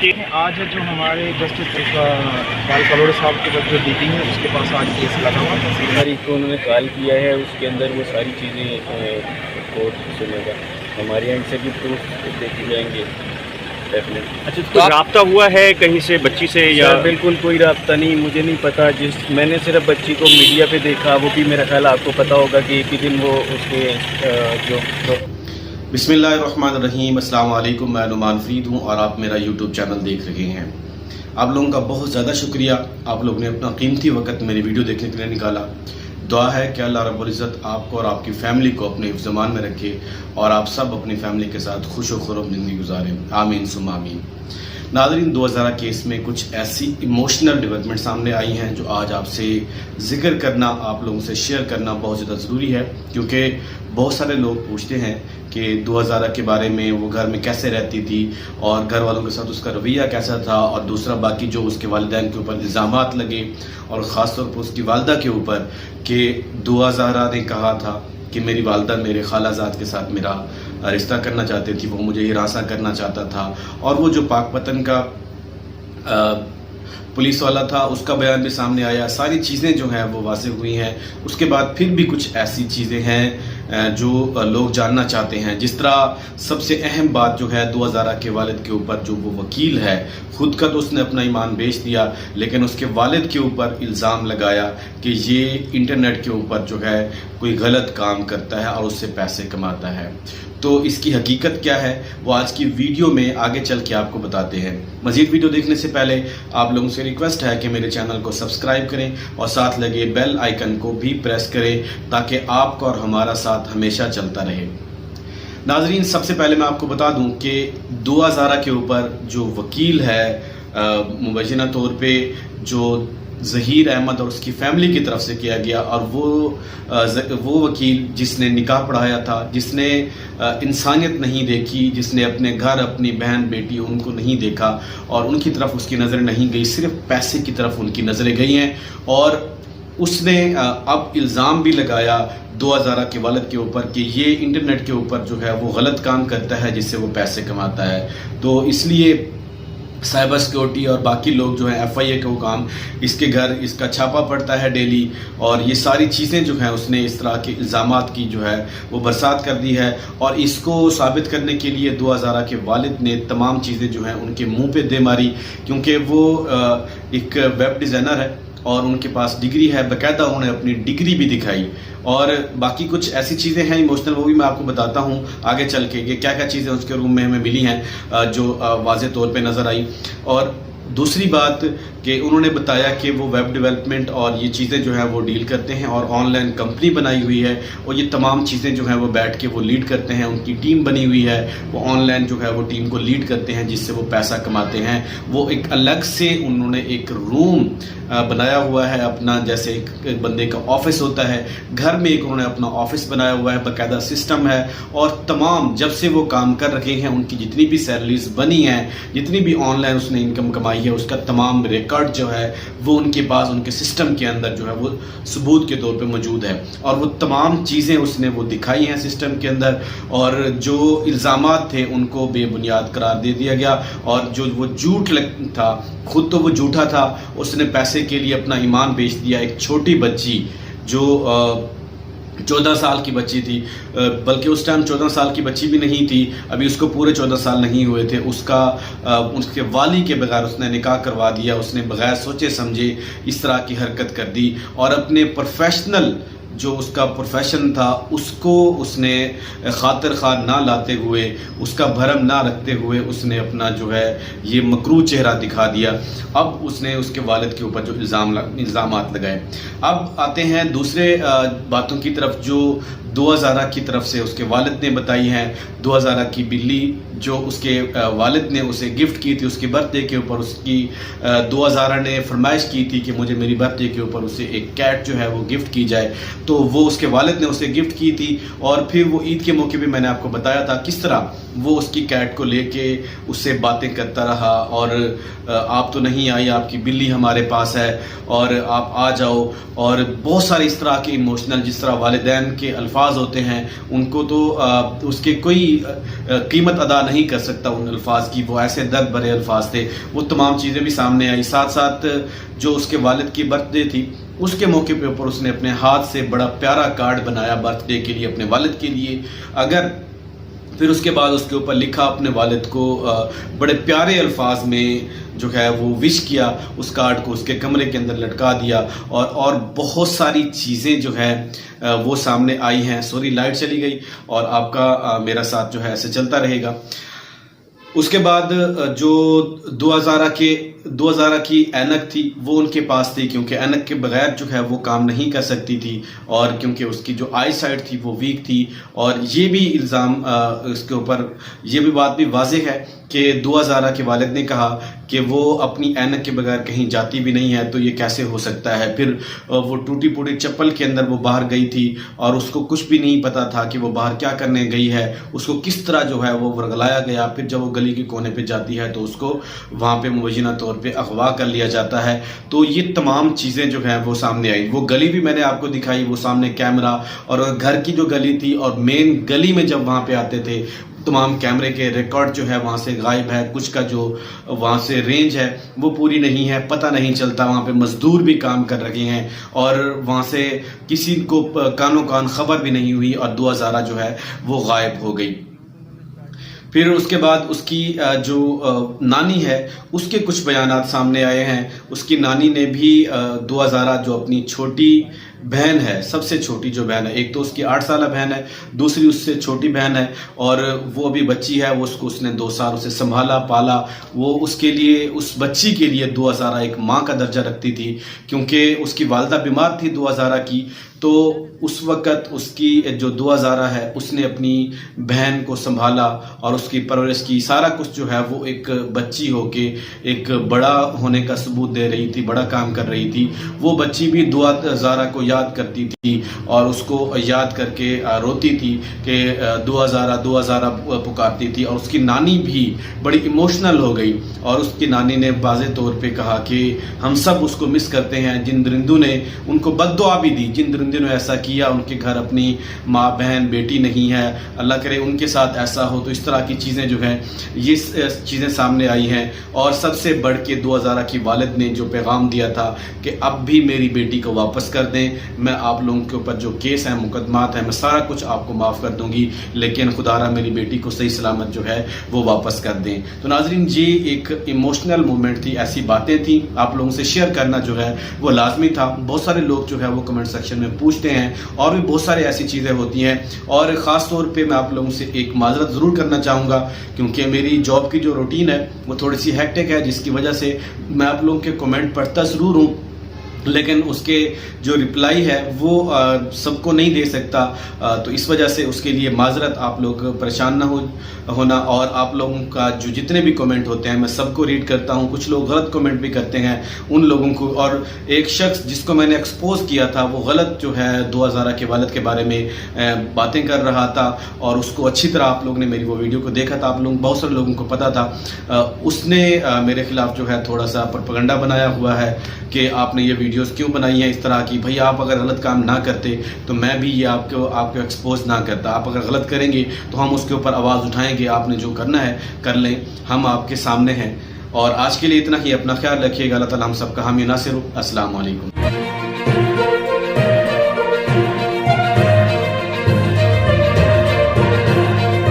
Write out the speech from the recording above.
آج جو ہمارے جسٹس بال کلوڑ صاحب کے بعد جو ڈی ہے اس کے پاس آج کیس لگا ہوا تاریخ کو انہوں نے کال کیا ہے، اس کے اندر وہ ساری چیزیں کورٹ سنے گا. ہمارے اینڈ سے بھی پروف دیکھے جائیں گے. اچھا، کوئی رابطہ ہوا ہے کہیں سے بچی سے یا؟ بالکل کوئی رابطہ نہیں، مجھے نہیں پتا. میں نے صرف بچی کو میڈیا پہ دیکھا، وہ بھی میرا خیال آپ کو پتا ہوگا کہ ایک ہی دن وہ اس کے جو بسم اللہ الرحمن الرحیم. السلام علیکم، میں نعمان فرید ہوں اور آپ میرا یوٹیوب چینل دیکھ رہے ہیں. آپ لوگوں کا بہت زیادہ شکریہ، آپ لوگ نے اپنا قیمتی وقت میری ویڈیو دیکھنے کے لیے نکالا. دعا ہے کہ اللہ رب العزت آپ کو اور آپ کی فیملی کو اپنے حفظ امان میں رکھے اور آپ سب اپنی فیملی کے ساتھ خوش و خرم زندگی گزاریں. آمین ثم آمین. ناظرین، 2000 کیس میں کچھ ایسی ایموشنل ڈیولپمنٹ سامنے آئی ہیں جو آج آپ سے ذکر کرنا، آپ لوگوں سے شیئر کرنا بہت زیادہ ضروری ہے، کیونکہ بہت سارے لوگ پوچھتے ہیں کہ 2000 کے بارے میں، وہ گھر میں کیسے رہتی تھی اور گھر والوں کے ساتھ اس کا رویہ کیسا تھا، اور دوسرا باقی جو اس کے والدین کے اوپر الزامات لگے اور خاص طور پر اس کی والدہ کے اوپر کہ 2000 نے کہا تھا کہ میری والدہ میرے خالہ زاد کے ساتھ میرا رشتہ کرنا چاہتے تھی، وہ مجھے ہراساں کرنا چاہتا تھا، اور وہ جو پاک پتن کا پولیس والا تھا اس کا بیان بھی سامنے آیا. ساری چیزیں جو ہیں وہ واضح ہوئی ہیں. اس کے بعد پھر بھی کچھ ایسی چیزیں ہیں جو لوگ جاننا چاہتے ہیں. جس طرح سب سے اہم بات جو ہے 2000 کے والد کے اوپر، جو وہ وکیل ہے، خود کا تو اس نے اپنا ایمان بیچ دیا، لیکن اس کے والد کے اوپر الزام لگایا کہ یہ انٹرنیٹ کے اوپر جو ہے کوئی غلط کام کرتا ہے اور اس سے پیسے کماتا ہے. تو اس کی حقیقت کیا ہے وہ آج کی ویڈیو میں آگے چل کے آپ کو بتاتے ہیں. مزید ویڈیو دیکھنے سے پہلے آپ لوگوں سے ریکویسٹ ہے کہ میرے چینل کو سبسکرائب کریں اور ساتھ لگے بیل آئیکن کو بھی پریس کریں تاکہ آپ کا اور ہمارا ساتھ ہمیشہ چلتا رہے. ناظرین، سب سے پہلے میں آپ کو بتا دوں کہ 2000 کے اوپر جو وکیل ہے، مبینہ طور پہ جو ظہیر احمد اور اس کی فیملی کی طرف سے کیا گیا، اور وہ وکیل جس نے نکاح پڑھایا تھا، جس نے انسانیت نہیں دیکھی، جس نے اپنے گھر، اپنی بہن بیٹی ان کو نہیں دیکھا اور ان کی طرف اس کی نظر نہیں گئی، صرف پیسے کی طرف ان کی نظریں گئی ہیں. اور اس نے اب الزام بھی لگایا 2000 کے والد کے اوپر کہ یہ انٹرنیٹ کے اوپر جو ہے وہ غلط کام کرتا ہے جس سے وہ پیسے کماتا ہے. تو اس لیے سائبر سیکورٹی اور باقی لوگ جو ہیں FIA کا وہ کام، اس کے گھر اس کا چھاپا پڑتا ہے ڈیلی، اور یہ ساری چیزیں جو ہیں اس نے اس طرح کے الزامات کی جو ہے وہ برسات کر دی ہے. اور اس کو ثابت کرنے کے لیے 2000 کے والد نے تمام چیزیں جو ہیں ان کے منہ پہ دے ماری، کیونکہ وہ ایک ویب ڈیزائنر ہے اور ان کے پاس ڈگری ہے، باقاعدہ انہوں نے اپنی ڈگری بھی دکھائی. اور باقی کچھ ایسی چیزیں ہیں ایموشنل، وہ بھی میں آپ کو بتاتا ہوں آگے چل کے کہ کیا کیا چیزیں اس کے روم میں ہمیں ملی ہیں جو واضح طور پہ نظر آئی. اور دوسری بات کہ انہوں نے بتایا کہ وہ ویب ڈیولپمنٹ اور یہ چیزیں جو ہیں وہ ڈیل کرتے ہیں اور آن لائن کمپنی بنائی ہوئی ہے، اور یہ تمام چیزیں جو ہیں وہ بیٹھ کے وہ لیڈ کرتے ہیں. ان کی ٹیم بنی ہوئی ہے، وہ آن لائن جو ہے وہ ٹیم کو لیڈ کرتے ہیں جس سے وہ پیسہ کماتے ہیں. وہ ایک الگ سے انہوں نے ایک روم بنایا ہوا ہے اپنا، جیسے ایک بندے کا آفس ہوتا ہے، گھر میں ایک انہوں نے اپنا آفس بنایا ہوا ہے، باقاعدہ سسٹم ہے. اور تمام جب سے وہ کام کر رہے ہیں ان کی جتنی بھی سیلریز بنی ہیں، جتنی بھی آن لائن اس نے انکم کمائی ہے، اس کا تمام ریکارڈ جو ہے وہ ان کے پاس، ان کے سسٹم کے اندر جو ہے وہ ثبوت کے طور پہ موجود ہے. اور وہ تمام چیزیں اس نے وہ دکھائی ہیں سسٹم کے اندر، اور جو الزامات تھے ان کو بے بنیاد قرار دے دیا گیا. اور جو وہ جھوٹ تھا، خود تو وہ جھوٹا تھا، اس نے پیسے کے لیے اپنا ایمان بیچ دیا. ایک چھوٹی بچی جو 14 سال کی بچی تھی، بلکہ اس ٹائم 14 سال کی بچی بھی نہیں تھی، ابھی اس کو پورے 14 سال نہیں ہوئے تھے، اس کے والی کے بغیر اس نے نکاح کروا دیا. اس نے بغیر سوچے سمجھے اس طرح کی حرکت کر دی، اور اپنے پروفیشنل جو اس کا پروفیشن تھا اس کو اس نے خاطر خواہ نہ لاتے ہوئے، اس کا بھرم نہ رکھتے ہوئے اس نے اپنا جو ہے یہ مکروہ چہرہ دکھا دیا. اب اس نے اس کے والد کے اوپر جو الزامات لگائے. اب آتے ہیں دوسرے باتوں کی طرف جو 2000 کی طرف سے اس کے والد نے بتائی ہیں. 2000 کی بلی جو اس کے والد نے اسے گفٹ کی تھی اس کے برتھ ڈے کے اوپر، اس کی 2000 نے فرمائش کی تھی کہ مجھے میری برتھ ڈے کے اوپر اسے ایک کیٹ جو ہے وہ گفٹ کی جائے. تو وہ اس کے والد نے اسے گفٹ کی تھی، اور پھر وہ عید کے موقع پہ میں نے آپ کو بتایا تھا کس طرح وہ اس کی کیٹ کو لے کے اس سے باتیں کرتا رہا، اور آپ تو نہیں آئی، آپ کی بلی ہمارے پاس ہے اور آپ آ جاؤ، اور بہت سارے اس طرح کے ایموشنل، جس طرح والدین کے الفاظ الفاظ ہوتے ہیں ان کو تو اس کے کوئی قیمت ادا نہیں کر سکتا ان الفاظ کی. وہ ایسے درد بھرے الفاظ تھے. وہ تمام چیزیں بھی سامنے آئی. ساتھ ساتھ جو اس کے والد کی برتھ ڈے تھی اس کے موقع پہ اوپر اس نے اپنے ہاتھ سے بڑا پیارا کارڈ بنایا برتھ ڈے کے لیے اپنے والد کے لیے. اگر پھر اس کے بعد اس کے اوپر لکھا اپنے والد کو بڑے پیارے الفاظ میں جو ہے وہ وش کیا, اس کارڈ کو اس کے کمرے کے اندر لٹکا دیا, اور بہت ساری چیزیں جو ہے وہ سامنے آئی ہیں. سوری لائٹ چلی گئی اور آپ کا میرا ساتھ جو ہے ایسے چلتا رہے گا. اس کے بعد جو 2000 کی اینک تھی وہ ان کے پاس تھی, کیونکہ اینک کے بغیر جو ہے وہ کام نہیں کر سکتی تھی, اور کیونکہ اس کی جو آئی سائٹ تھی وہ ویک تھی. اور یہ بھی الزام اس کے اوپر یہ بھی بات بھی واضح ہے کہ 2000 کے والد نے کہا کہ وہ اپنی اینک کے بغیر کہیں جاتی بھی نہیں ہے, تو یہ کیسے ہو سکتا ہے. پھر وہ ٹوٹی پھوٹی چپل کے اندر وہ باہر گئی تھی اور اس کو کچھ بھی نہیں پتا تھا کہ وہ باہر کیا کرنے گئی ہے. اس کو کس طرح جو ہے وہ ورگلایا گیا. پھر جب وہ گلی کے کونے پہ جاتی ہے تو اس کو وہاں پہ مبینہ طور پہ اغوا کر لیا جاتا ہے. تو یہ تمام چیزیں جو ہیں وہ سامنے آئی. وہ گلی بھی میں نے آپ کو دکھائی, وہ سامنے کیمرہ, اور گھر کی جو گلی تھی اور مین گلی میں جب وہاں پہ آتے تھے تمام کیمرے کے ریکارڈ جو ہے وہاں سے غائب ہے. کچھ کا جو وہاں سے رینج ہے وہ پوری نہیں ہے, پتہ نہیں چلتا. وہاں پہ مزدور بھی کام کر رہے ہیں اور وہاں سے کسی کو کانوں کان خبر بھی نہیں ہوئی, اور 2000 جو ہے وہ غائب ہو گئی. پھر اس کے بعد اس کی جو نانی ہے اس کے کچھ بیانات سامنے آئے ہیں. اس کی نانی نے بھی 2000 جو اپنی چھوٹی بہن ہے, سب سے چھوٹی جو بہن ہے, ایک تو اس کی 8 سالہ بہن ہے, دوسری اس سے چھوٹی بہن ہے, اور وہ ابھی بچی ہے. وہ اس نے 2 سال اسے سنبھالا پالا. وہ اس کے لیے, اس بچی کے لیے 2000 ایک ماں کا درجہ رکھتی تھی, کیونکہ اس کی والدہ بیمار تھی 2000 کی. تو اس وقت اس کی جو 2000 ہے اس نے اپنی بہن کو سنبھالا اور اس کی پرورش کی. سارا کچھ جو ہے وہ ایک بچی ہو کے ایک بڑا ہونے کا ثبوت دے رہی تھی, بڑا کام کر رہی تھی. وہ بچی بھی 2000 کو یاد کرتی تھی اور اس کو یاد کر کے روتی تھی کہ 2000 پکارتی تھی. اور اس کی نانی بھی بڑی ایموشنل ہو گئی, اور اس کی نانی نے واضح طور پہ کہا کہ ہم سب اس کو مس کرتے ہیں. جن درندوں نے ان کو بد دعا بھی دی, جن درندوں نے ایسا کیا, ان کے گھر اپنی ماں بہن بیٹی نہیں ہے, اللہ کرے ان کے ساتھ ایسا ہو. تو اس طرح کی چیزیں جو ہیں یہ چیزیں سامنے آئی ہیں. اور سب سے بڑھ کے 2000 کی والد نے جو پیغام دیا تھا کہ اب بھی میری بیٹی کو واپس کر دیں, میں آپ لوگوں کے اوپر جو کیس ہیں مقدمات ہیں میں سارا کچھ آپ کو معاف کر دوں گی, لیکن خدا را میری بیٹی کو صحیح سلامت جو ہے وہ واپس کر دیں. تو ناظرین یہ ایک ایموشنل مومنٹ تھی, ایسی باتیں تھیں آپ لوگوں سے شیئر کرنا جو ہے وہ لازمی تھا. بہت سارے لوگ جو ہے وہ کمنٹ سیکشن میں پوچھتے ہیں, اور بھی بہت سارے ایسی چیزیں ہوتی ہیں. اور خاص طور پہ میں آپ لوگوں سے ایک معذرت ضرور کرنا چاہوں گا, کیونکہ میری جاب کی جو روٹین ہے وہ تھوڑی سی ہیکٹک ہے, جس کی وجہ سے میں آپ لوگوں کے کمنٹ پڑھتا ضرور ہوں, لیکن اس کے جو رپلائی ہے وہ سب کو نہیں دے سکتا. تو اس وجہ سے اس کے لیے معذرت, آپ لوگ پریشان نہ ہونا. اور آپ لوگوں کا جو جتنے بھی کمنٹ ہوتے ہیں میں سب کو ریڈ کرتا ہوں. کچھ لوگ غلط کمنٹ بھی کرتے ہیں ان لوگوں کو, اور ایک شخص جس کو میں نے ایکسپوز کیا تھا وہ غلط جو ہے 2000 کے والد کے بارے میں باتیں کر رہا تھا, اور اس کو اچھی طرح آپ لوگوں نے میری وہ ویڈیو کو دیکھا تھا, آپ لوگ بہت سارے لوگوں کو پتا تھا. اس نے میرے خلاف جو ہے تھوڑا سا پروپیگنڈا بنایا ہوا ہے کہ آپ نے یہ ویڈیوز کیوں بنائی ہیں اس طرح کی. بھائی آپ اگر غلط کام نہ کرتے تو میں بھی یہ آپ کو ایکسپوز نہ کرتا. آپ اگر غلط کریں گے تو ہم اس کے اوپر آواز اٹھائیں گے, آپ نے جو کرنا ہے کر لیں, ہم آپ کے سامنے ہیں. اور آج کے لیے اتنا ہی. اپنا خیال رکھیے گا. اللہ تعالی ہم سب کا حامی ناصر ہو. السلام علیکم.